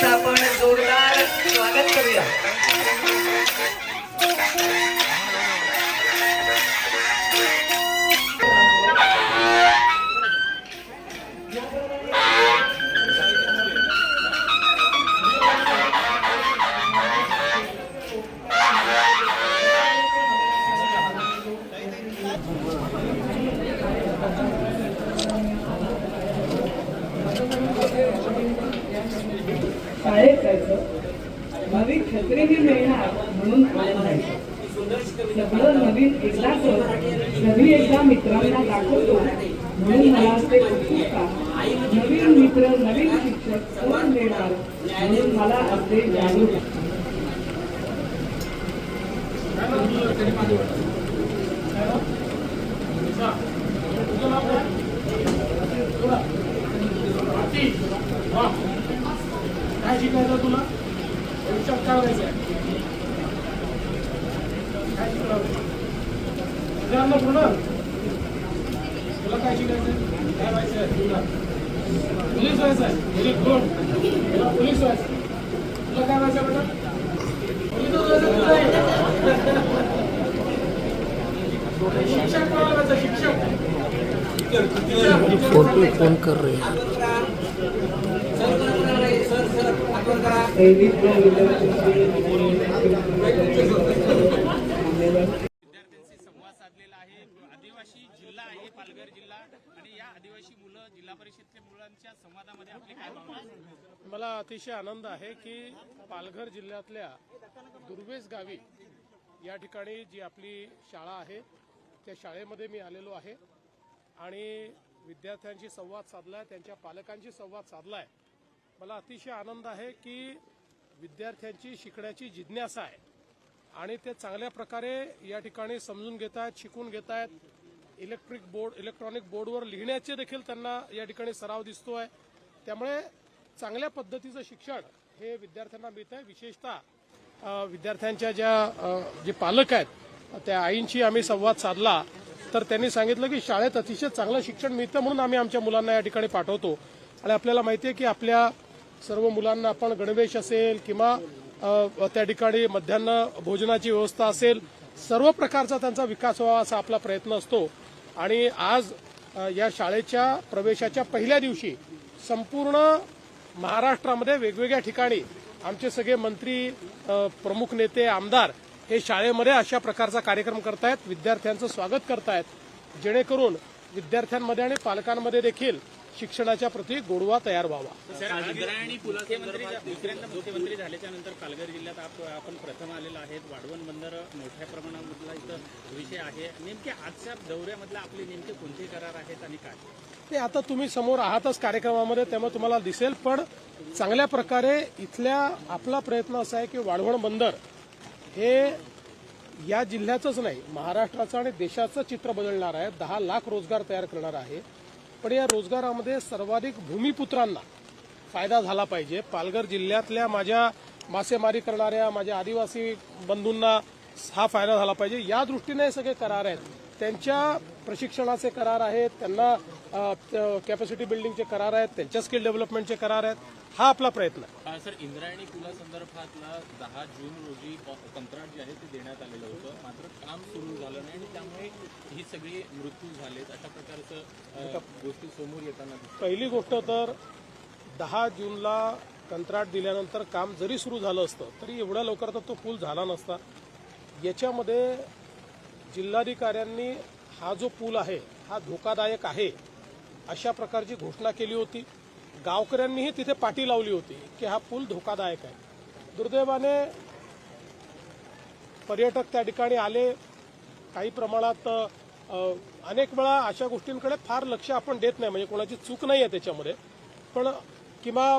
त्यांचं आपण जोरदार स्वागत करूया। शाळेत जायचं, नवीन छत्रीही मिळणार म्हणून आनंद आहे। सगळं नवीन एकदा नवीन एकदा मित्रांना दाखवतो म्हणून मला असते उत्सुकता। नवीन मित्र, नवीन शिक्षक कोण देणार म्हणून मला असते जागरूकता। काय शिकायचं तुला? भविष्यात काय व्हायचं? काय शिकणार? तुला काय शिकायचं? काय व्हायचं तुला? पोलीस व्हायचं आहे? Very good. तुला पोलीस व्हायचं. तुला काय व्हायचं बेटा? पोलीसच व्हायचं तुला. शिक्षक कोणाला व्हायचं? शिक्षक फोन कर रहे हैं। विद्यार्थ्यांशी संवाद साधलेला आहे। आदिवासी जिल्हा आहे पालघर जिल्हा आणि या आदिवासी मुलं जिल्हा परिषदेच्या मुलांच्या संवादामध्ये आपली काय भावना आहे? मला अतिशय आनंद आहे की पालघर जिल्ह्यातल्या दुर्वेस गावी या ठिकाणी जी आपली शाळा आहे त्या शाळेमध्ये मी आलेलो आहे आणि विद्यार्थ्यांशी संवाद साधलाय, त्यांच्या पालकांशी संवाद साधलाय। मला अतिशय आनंद आहे की विद्यार्थ्यांची शिकण्याची जिज्ञासा आहे आणि ते चांगल्या प्रकारे या ठिकाणी समजून घेत आहेत, शिकून घेत आहेत। इलेक्ट्रॉनिक बोर्डवर लिहिण्याचे देखील त्यांना या ठिकाणी सराव दिसतोय। त्यामुळे चांगल्या पद्धतीचं शिक्षण हे विद्यार्थ्यांना मिळत आहे। विशेषतः विद्यार्थ्यांच्या जे पालक आहेत त्या आईंशी आम्ही संवाद साधला तर त्यांनी सांगितलं की शाळेत अतिशय चांगलं शिक्षण मिळतं म्हणून आम्ही आमच्या मुलांना या ठिकाणी पाठवतो। आणि आपल्याला माहिती आहे की आपल्या सर्व मुलांना आपण गणवेश असेल किंवा त्या ठिकाणी मध्यान्ह भोजनाची व्यवस्था असेल, सर्व प्रकारचा त्यांचा विकास व्हावा असा आपला प्रयत्न असतो। आणि आज या शाळेच्या प्रवेशाच्या पहिल्या दिवशी संपूर्ण महाराष्ट्रामध्ये वेगवेगळ्या ठिकाणी आमचे सगळे मंत्री, प्रमुख नेते, आमदार हे शाळेमध्ये अशा प्रकारचा कार्यक्रम करतायत, विद्यार्थ्यांचं स्वागत करतायत, जेणेकरून विद्यार्थ्यांमध्ये आणि पालकांमध्ये देखील शिक्षणाच्या प्रती गोडवा तयार व्हावा। इंद्रायणी दुसऱ्यांदा मुख्यमंत्री झाल्याच्या नंतर पालघर जिल्ह्यात आपण प्रथम आलेला आहेत। वाढवण बंदर मोठ्या प्रमाणामधला इथं विषय आहे। नेमके आजच्या दौऱ्यामधला आपले नेमके कोणते करार आहेत आणि काय ते आता तुम्ही समोर आहातच कार्यक्रमामध्ये, त्यामुळे तुम्हाला दिसेल। पण चांगल्या प्रकारे इथल्या आपला प्रयत्न असा आहे की वाढवण बंदर हे या जिल्ह्याचंच नाही, महाराष्ट्राचं आणि देशाचं चित्र बदलणार आहे। 10 लाख रोजगार तयार करणार आहे। पण या रोजगारामध्ये सर्वाधिक भूमिपुत्रांना फायदा झाला पाहिजे। पालघर जिल्ह्यातल्या माझ्या मासेमारी करणाऱ्या माझ्या आदिवासी बंधूंना हा फायदा झाला पाहिजे, या दृष्टीने हे सगळे करार आहेत। त्यांच्या प्रशिक्षणाचे करार आहेत, त्यांना कॅपॅसिटी बिल्डिंगचे करार आहेत, त्यांच्या स्किल डेव्हलपमेंटचे करार आहेत। हा आपला प्रयत्न आहे। सर, इंद्रायणी पुलासंदर्भातला 10 जून रोजी कंत्राट जे आहे ते देण्यात आलेलं होतं, मात्र काम सुरू झालं नाही आणि त्यामुळे ही सगळी मृत्यू झालेत, अशा प्रकारचं गोष्टी समोर येताना दिसतात। पहिली गोष्ट तर 10 जूनला कंत्राट दिल्यानंतर काम जरी सुरू झालं असतं तरी एवढ्या लवकर तर तो पूल झाला नसता। याच्यामध्ये जिल्हाधिकाऱ्यांनी हा जो पूल आहे हा धोकादायक आहे अशा प्रकारची घोषणा केली होती। गावकऱ्यांनीही तिथे पाटी लावली होती की हा पूल धोकादायक आहे। दुर्दैवाने पर्यटक त्या ठिकाणी आले, काही प्रमाणात अनेक वेळा अशा गोष्टींकडे फार लक्ष आपण देत नाही, म्हणजे कोणाची चूक नाही आहे त्याच्यामध्ये, पण किंवा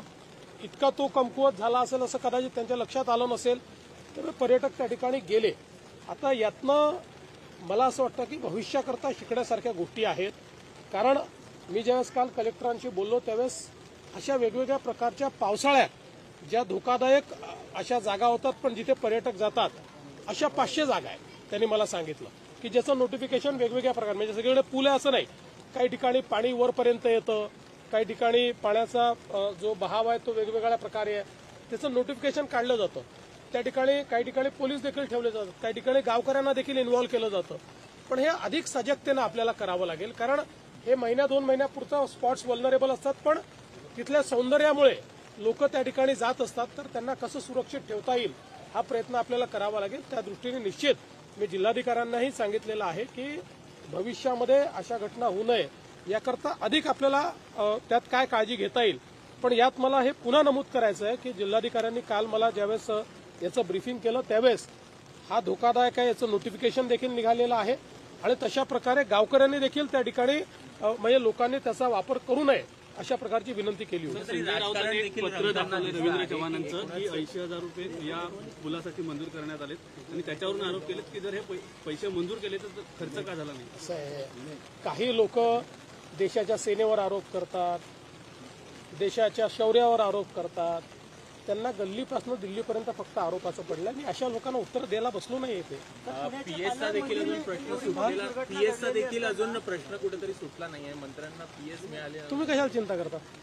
इतका तो कमकुवत झाला असेल असं कदाचित त्यांच्या लक्षात आलं नसेल, तर पर्यटक त्या ठिकाणी गेले। आता यातनं मला असं वाटतं की भविष्याकरता शिकण्यासारख्या गोष्टी आहेत। कारण मी ज्यावेळेस काल कलेक्टरांशी बोललो त्यावेळेस अशा वेगवेगळ्या प्रकारच्या पावसाळ्यात ज्या धोकादायक अशा जागा होतात पण जिथे पर्यटक जातात अशा 500 जागा आहेत त्यांनी मला सांगितलं की ज्याचं नोटिफिकेशन वेगवेगळ्या प्रकार, म्हणजे सगळीकडे पूल आहे असं नाही, काही ठिकाणी पाणी वरपर्यंत येतं, काही ठिकाणी पाण्याचा जो बहाव आहे तो वेगवेगळ्या प्रकारे आहे। त्याचं नोटिफिकेशन काढलं जातं. त्या ठिकाणी काही ठिकाणी पोलीस देखील ठेवले जातात, काही ठिकाणी गावकऱ्यांना देखील इन्व्हॉल्व्ह केलं जातं. पण हे अधिक सजगतेनं आपल्याला करावं लागेल, कारण हे महिन्या 2 महिन्यापुरतं स्पॉट्स वल्नरेबल असतात, पण तिथल्या सौंदर्यामुळे लोक त्या ठिकाणी जात असतात. तर त्यांना कसं सुरक्षित ठेवता येईल हा प्रयत्न आपल्याला करावा लागेल. त्या दृष्टीने निश्चित मी जिल्हाधिकाऱ्यांनाही सांगितलेलं आहे की भविष्यामध्ये अशा घटना होऊ नये याकरता अधिक आपल्याला त्यात काय काळजी घेता येईल. पण यात मला हे पुन्हा नमूद करायचं आहे की जिल्हाधिकाऱ्यांनी काल मला ज्यावेळेस याचं ब्रीफिंग केलं त्यावेळेस हा धोकादायक आहे याचं नोटिफिकेशन देखील निघालेलं आहे आणि तशा प्रकारे गावकऱ्यांनी देखील त्या ठिकाणी म्हणजे लोकांनी त्याचा वापर करू नये अशा प्रकारची विनंती केली होती. संजय राऊतांनी एक पत्र दाखवलं रवींद्र चव्हाणांचं की 80,000 रुपये या पुलासाठी मंजूर करण्यात आलेत आणि त्याच्यावरून आरोप केलेत की जर हे पैसे मंजूर केले तर खर्च का झाला नाही. असं आहे, काही लोक देशाच्या सेनेवर आरोप करतात, देशाच्या शौर्यावर आरोप करतात. त्यांना गल्लीपासून दिल्लीपर्यंत फक्त आरोपाचं पडलं आणि अशा लोकांना उत्तर द्यायला बसलो नाही येते. पीएसचा देखील अजून प्रश्न सुटलेला पीएसचा देखील अजून प्रश्न कुठेतरी सुटला नाहीये. मंत्र्यांना पीएस मिळाले तुम्ही कशाला चिंता करता?